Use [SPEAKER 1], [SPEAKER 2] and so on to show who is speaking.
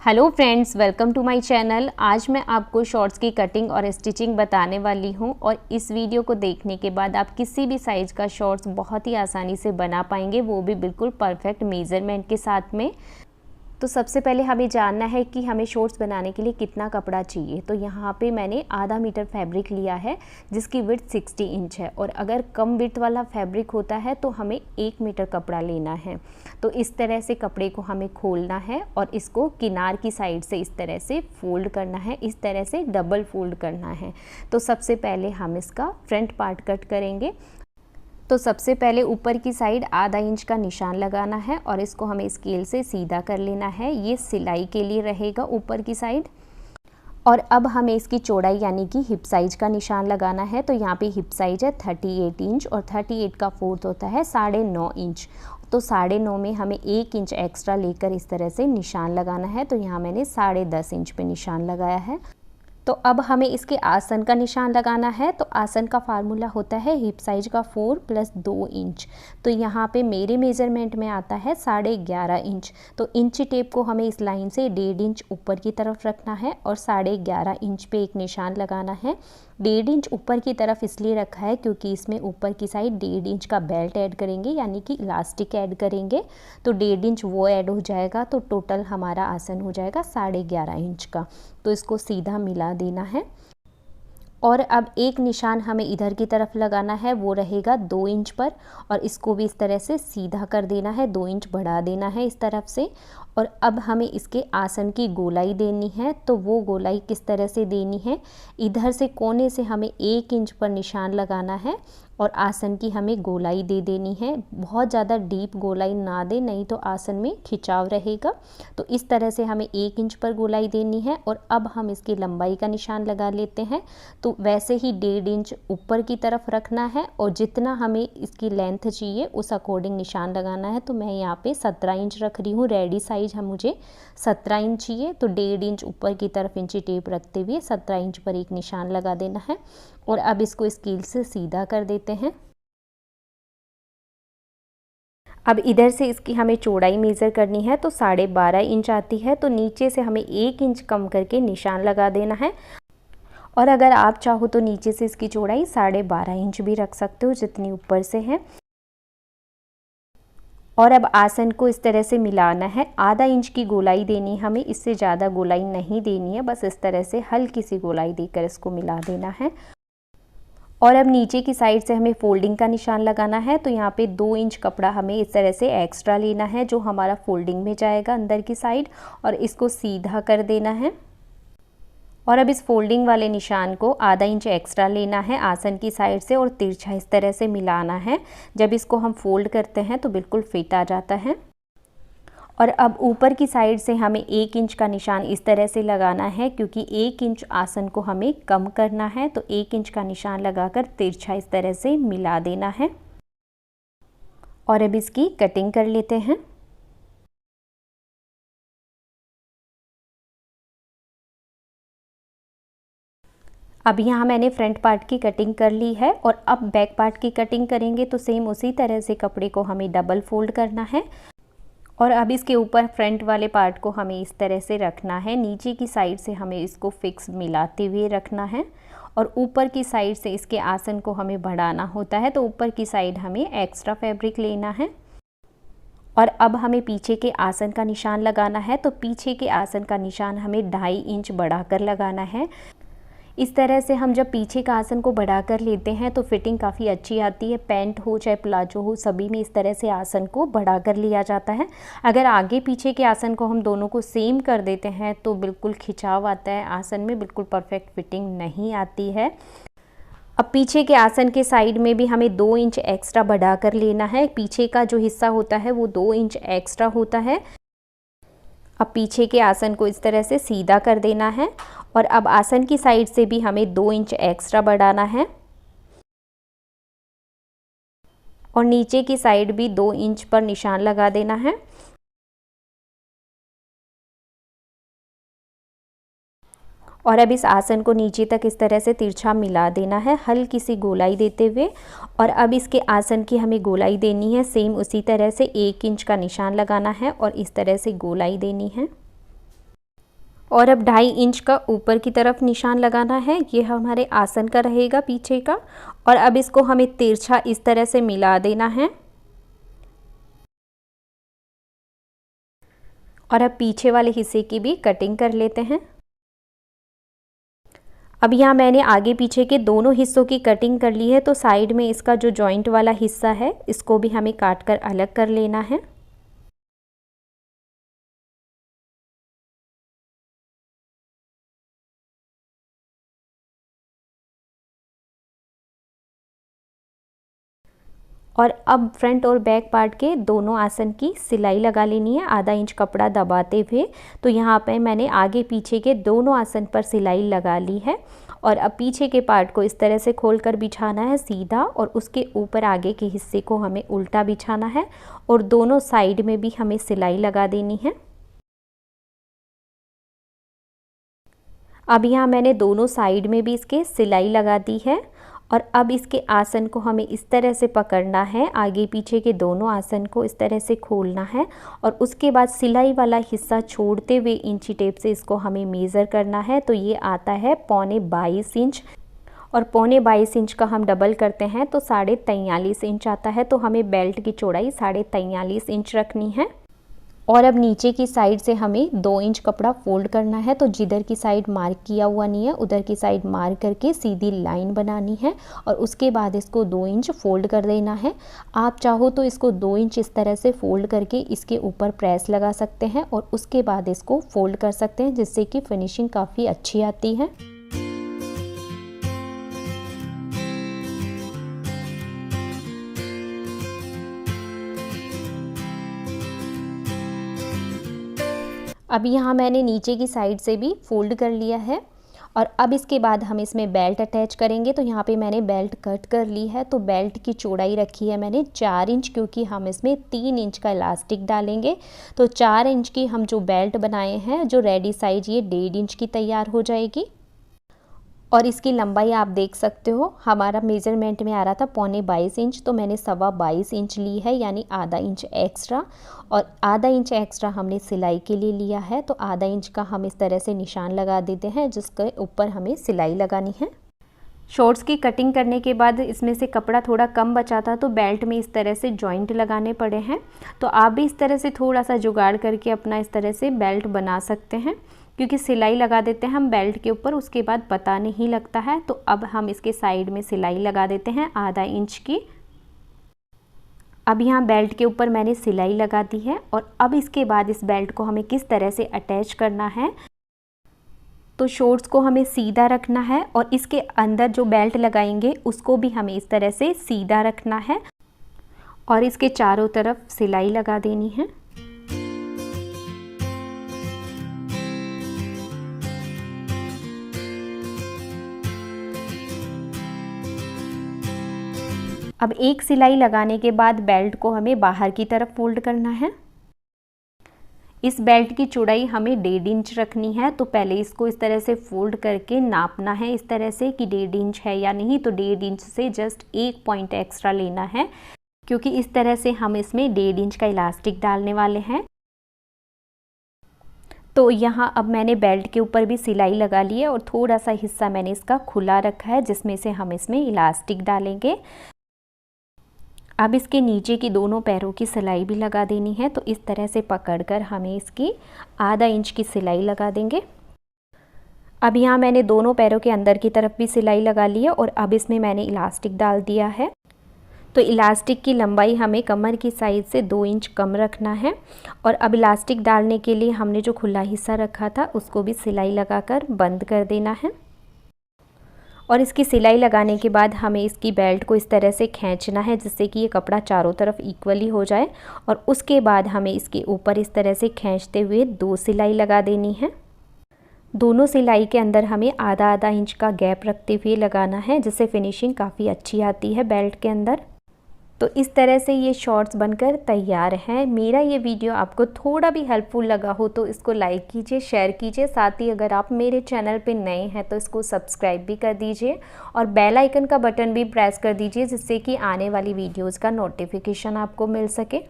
[SPEAKER 1] Hello friends, welcome to my channel. आज मैं आपको शॉर्ट्स की कटिंग और स्टिचिंग बताने वाली हूं और इस वीडियो को देखने के बाद आप किसी भी साइज़ का शॉर्ट्स बहुत ही आसानी से बना पाएंगे, वो भी बिल्कुल परफेक्ट मेज़रमेंट के साथ में। तो सबसे पहले हमें जानना है कि हमें शॉर्ट्स बनाने के लिए कितना कपड़ा चाहिए। तो यहाँ पे मैंने आधा मीटर फैब्रिक लिया है जिसकी विड्थ 60 इंच है, और अगर कम विड्थ वाला फैब्रिक होता है तो हमें 1 मीटर कपड़ा लेना है। तो इस तरह से कपड़े को हमें खोलना है और इसको किनार की साइड से इस तरह से फोल्ड करना है, इस तरह से डबल फोल्ड करना है। तो सबसे पहले हम इसका फ्रंट पार्ट कट करेंगे। तो सबसे पहले ऊपर की साइड आधा इंच का निशान लगाना है और इसको हमें स्केल से सीधा कर लेना है। ये सिलाई के लिए रहेगा ऊपर की साइड। और अब हमें इसकी चौड़ाई यानी कि हिप साइज का निशान लगाना है। तो यहाँ पे हिप साइज है 38 इंच और 38 का फोर्थ होता है 9.5 इंच। तो 9.5 में हमें 1 इंच एक्स्ट्रा लेकर इस तरह से निशान लगाना है। तो यहाँ मैंने 10.5 इंच पे निशान लगाया है। तो अब हमें इसके आसन का निशान लगाना है। तो आसन का फार्मूला होता है हिप साइज का 4 + 2 इंच। तो यहाँ पे मेरे मेज़रमेंट में आता है 11.5 इंच। तो इंची टेप को हमें इस लाइन से 1.5 इंच ऊपर की तरफ रखना है और 11.5 इंच पे एक निशान लगाना है। 1.5 इंच ऊपर की तरफ इसलिए रखा है क्योंकि इसमें ऊपर की साइड 1.5 इंच का बेल्ट ऐड करेंगे, यानी कि इलास्टिक ऐड करेंगे। तो 1.5 इंच वो ऐड हो जाएगा, तो टोटल हमारा आसन हो जाएगा 11.5 इंच का। तो इसको सीधा मिला देना है। और अब एक निशान हमें इधर की तरफ लगाना है, वो रहेगा 2 इंच पर, और इसको भी इस तरह से सीधा कर देना है, 2 इंच बढ़ा देना है इस तरफ से। और अब हमें इसके आसन की गोलाई देनी है। तो वो गोलाई किस तरह से देनी है, इधर से कोने से हमें 1 इंच पर निशान लगाना है और आसन की हमें गोलाई दे देनी है। बहुत ज़्यादा डीप गोलाई ना दे, नहीं तो आसन में खिंचाव रहेगा। तो इस तरह से हमें 1 इंच पर गोलाई देनी है। और अब हम इसकी लंबाई का निशान लगा लेते हैं। तो वैसे ही 1.5 इंच ऊपर की तरफ रखना है और जितना हमें इसकी लेंथ चाहिए उस अकॉर्डिंग निशान लगाना है। तो मैं यहाँ पे 17 इंच रख रही हूँ, रेडी साइज हम मुझे 17 इंच चाहिए। तो 1.5 इंच ऊपर की तरफ इंची टेप रखते हुए 17 इंच पर एक निशान लगा देना है। और अब इसको स्केल से सीधा कर देते हैं। अब इधर से इसकी हमें चौड़ाई मेज़र करनी है। तो 12.5 इंच आती है। तो नीचे से हमें 1 इंच कम करके निशान लगा देना है। और अगर आप चाहो तो नीचे से इसकी चौड़ाई 12.5 इंच भी रख सकते हो, जितनी ऊपर से है। और अब आसन को इस तरह से मिलाना है। आधा इंच की गोलाई देनी हमें, इससे ज़्यादा गोलाई नहीं देनी है, बस इस तरह से हल्की सी गोलाई देकर इसको मिला देना है। और अब नीचे की साइड से हमें फोल्डिंग का निशान लगाना है। तो यहाँ पे 2 इंच कपड़ा हमें इस तरह से एक्स्ट्रा लेना है, जो हमारा फोल्डिंग में जाएगा अंदर की साइड, और इसको सीधा कर देना है। और अब इस फोल्डिंग वाले निशान को आधा इंच एक्स्ट्रा लेना है आसन की साइड से और तिरछा इस तरह से मिलाना है। जब इसको हम फोल्ड करते हैं तो बिल्कुल फिट आ जाता है। और अब ऊपर की साइड से हमें 1 इंच का निशान इस तरह से लगाना है, क्योंकि 1 इंच आसन को हमें कम करना है। तो 1 इंच का निशान लगाकर तिरछा इस तरह से मिला देना है। और अब इसकी कटिंग कर लेते हैं। अब यहाँ मैंने फ्रंट पार्ट की कटिंग कर ली है और अब बैक पार्ट की कटिंग करेंगे। तो सेम उसी तरह से कपड़े को हमें डबल फोल्ड करना है और अब इसके ऊपर फ्रंट वाले पार्ट को हमें इस तरह से रखना है। नीचे की साइड से हमें इसको फिक्स मिलाते हुए रखना है और ऊपर की साइड से इसके आसन को हमें बढ़ाना होता है। तो ऊपर की साइड हमें एक्स्ट्रा फैब्रिक लेना है। और अब हमें पीछे के आसन का निशान लगाना है। तो पीछे के आसन का निशान हमें 2.5 इंच बढ़ाकर लगाना है। इस तरह से हम जब पीछे का आसन को बढ़ाकर लेते हैं तो फिटिंग काफ़ी अच्छी आती है। पैंट हो चाहे प्लाजो हो, सभी में इस तरह से आसन को बढ़ाकर लिया जाता है। अगर आगे पीछे के आसन को हम दोनों को सेम कर देते हैं तो बिल्कुल खिंचाव आता है, आसन में बिल्कुल परफेक्ट फिटिंग नहीं आती है। अब पीछे के आसन के साइड में भी हमें 2 इंच एक्स्ट्रा बढ़ाकर लेना है। पीछे का जो हिस्सा होता है वो 2 इंच एक्स्ट्रा होता है। अब पीछे के आसन को इस तरह से सीधा कर देना है और अब आसन की साइड से भी हमें 2 इंच एक्स्ट्रा बढ़ाना है और नीचे की साइड भी 2 इंच पर निशान लगा देना है। और अब इस आसन को नीचे तक इस तरह से तिरछा मिला देना है, हल्की सी गोलाई देते हुए। और अब इसके आसन की हमें गोलाई देनी है, सेम उसी तरह से 1 इंच का निशान लगाना है और इस तरह से गोलाई देनी है। और अब 2.5 इंच का ऊपर की तरफ निशान लगाना है, ये हमारे आसन का रहेगा पीछे का। और अब इसको हमें तिरछा इस तरह से मिला देना है। और अब पीछे वाले हिस्से की भी कटिंग कर लेते हैं। अब यहाँ मैंने आगे पीछे के दोनों हिस्सों की कटिंग कर ली है, तो साइड में इसका जो जॉइंट वाला हिस्सा है इसको भी हमें काट कर अलग कर लेना है। और अब फ्रंट और बैक पार्ट के दोनों आसन की सिलाई लगा लेनी है, आधा इंच कपड़ा दबाते हुए। तो यहाँ पे मैंने आगे पीछे के दोनों आसन पर सिलाई लगा ली है। और अब पीछे के पार्ट को इस तरह से खोलकर बिछाना है सीधा, और उसके ऊपर आगे के हिस्से को हमें उल्टा बिछाना है, और दोनों साइड में भी हमें सिलाई लगा देनी है। अब यहाँ मैंने दोनों साइड में भी इसके सिलाई लगा दी है। और अब इसके आसन को हमें इस तरह से पकड़ना है, आगे पीछे के दोनों आसन को इस तरह से खोलना है, और उसके बाद सिलाई वाला हिस्सा छोड़ते हुए इंची टेप से इसको हमें मेज़र करना है। तो ये आता है 22.25 इंच, और 22.25 इंच का हम डबल करते हैं तो 43.5 इंच आता है। तो हमें बेल्ट की चौड़ाई 43.5 इंच रखनी है। और अब नीचे की साइड से हमें 2 इंच कपड़ा फोल्ड करना है। तो जिधर की साइड मार्क किया हुआ नहीं है उधर की साइड मार्क करके सीधी लाइन बनानी है, और उसके बाद इसको 2 इंच फोल्ड कर देना है। आप चाहो तो इसको 2 इंच इस तरह से फोल्ड करके इसके ऊपर प्रेस लगा सकते हैं, और उसके बाद इसको फोल्ड कर सकते हैं, जिससे कि फिनिशिंग काफ़ी अच्छी आती है। अब यहाँ मैंने नीचे की साइड से भी फोल्ड कर लिया है। और अब इसके बाद हम इसमें बेल्ट अटैच करेंगे। तो यहाँ पे मैंने बेल्ट कट कर ली है। तो बेल्ट की चौड़ाई रखी है मैंने 4 इंच, क्योंकि हम इसमें 3 इंच का इलास्टिक डालेंगे। तो 4 इंच की हम जो बेल्ट बनाए हैं, जो रेडी साइज, ये 1.5 इंच की तैयार हो जाएगी। और इसकी लंबाई आप देख सकते हो, हमारा मेज़रमेंट में आ रहा था 22.25 इंच, तो मैंने 22.25 इंच ली है, यानी आधा इंच एक्स्ट्रा। और आधा इंच एक्स्ट्रा हमने सिलाई के लिए लिया है। तो आधा इंच का हम इस तरह से निशान लगा देते हैं, जिसके ऊपर हमें सिलाई लगानी है। शॉर्ट्स की कटिंग करने के बाद इसमें से कपड़ा थोड़ा कम बचा था, तो बेल्ट में इस तरह से जॉइंट लगाने पड़े हैं। तो आप भी इस तरह से थोड़ा सा जुगाड़ करके अपना इस तरह से बेल्ट बना सकते हैं, क्योंकि सिलाई लगा देते हैं हम बेल्ट के ऊपर, उसके बाद पता नहीं लगता है। तो अब हम इसके साइड में सिलाई लगा देते हैं आधा इंच की। अब यहाँ बेल्ट के ऊपर मैंने सिलाई लगा दी है। और अब इसके बाद इस बेल्ट को हमें किस तरह से अटैच करना है, तो शॉर्ट्स को हमें सीधा रखना है, और इसके अंदर जो बेल्ट लगाएंगे उसको भी हमें इस तरह से सीधा रखना है, और इसके चारों तरफ सिलाई लगा देनी है। अब एक सिलाई लगाने के बाद बेल्ट को हमें बाहर की तरफ फोल्ड करना है। इस बेल्ट की चौड़ाई हमें 1.5 इंच रखनी है। तो पहले इसको इस तरह से फोल्ड करके नापना है, इस तरह से कि 1.5 इंच है या नहीं। तो 1.5 इंच से जस्ट 1 पॉइंट एक्स्ट्रा लेना है, क्योंकि इस तरह से हम इसमें 1.5 इंच का इलास्टिक डालने वाले हैं। तो यहाँ अब मैंने बेल्ट के ऊपर भी सिलाई लगा ली है, और थोड़ा सा हिस्सा मैंने इसका खुला रखा है, जिसमें से हम इसमें इलास्टिक डालेंगे। अब इसके नीचे की दोनों पैरों की सिलाई भी लगा देनी है। तो इस तरह से पकड़कर हमें इसकी आधा इंच की सिलाई लगा देंगे। अब यहाँ मैंने दोनों पैरों के अंदर की तरफ भी सिलाई लगा ली है, और अब इसमें मैंने इलास्टिक डाल दिया है। तो इलास्टिक की लंबाई हमें कमर की साइड से 2 इंच कम रखना है। और अब इलास्टिक डालने के लिए हमने जो खुला हिस्सा रखा था उसको भी सिलाई लगाकर बंद कर देना है। और इसकी सिलाई लगाने के बाद हमें इसकी बेल्ट को इस तरह से खींचना है, जिससे कि ये कपड़ा चारों तरफ इक्वली हो जाए। और उसके बाद हमें इसके ऊपर इस तरह से खींचते हुए 2 सिलाई लगा देनी है। दोनों सिलाई के अंदर हमें आधा आधा इंच का गैप रखते हुए लगाना है, जिससे फिनिशिंग काफ़ी अच्छी आती है बेल्ट के अंदर। तो इस तरह से ये शॉर्ट्स बनकर तैयार हैं। मेरा ये वीडियो आपको थोड़ा भी हेल्पफुल लगा हो तो इसको लाइक कीजिए, शेयर कीजिए। साथ ही अगर आप मेरे चैनल पे नए हैं तो इसको सब्सक्राइब भी कर दीजिए, और बेल आइकन का बटन भी प्रेस कर दीजिए, जिससे कि आने वाली वीडियोज़ का नोटिफिकेशन आपको मिल सके।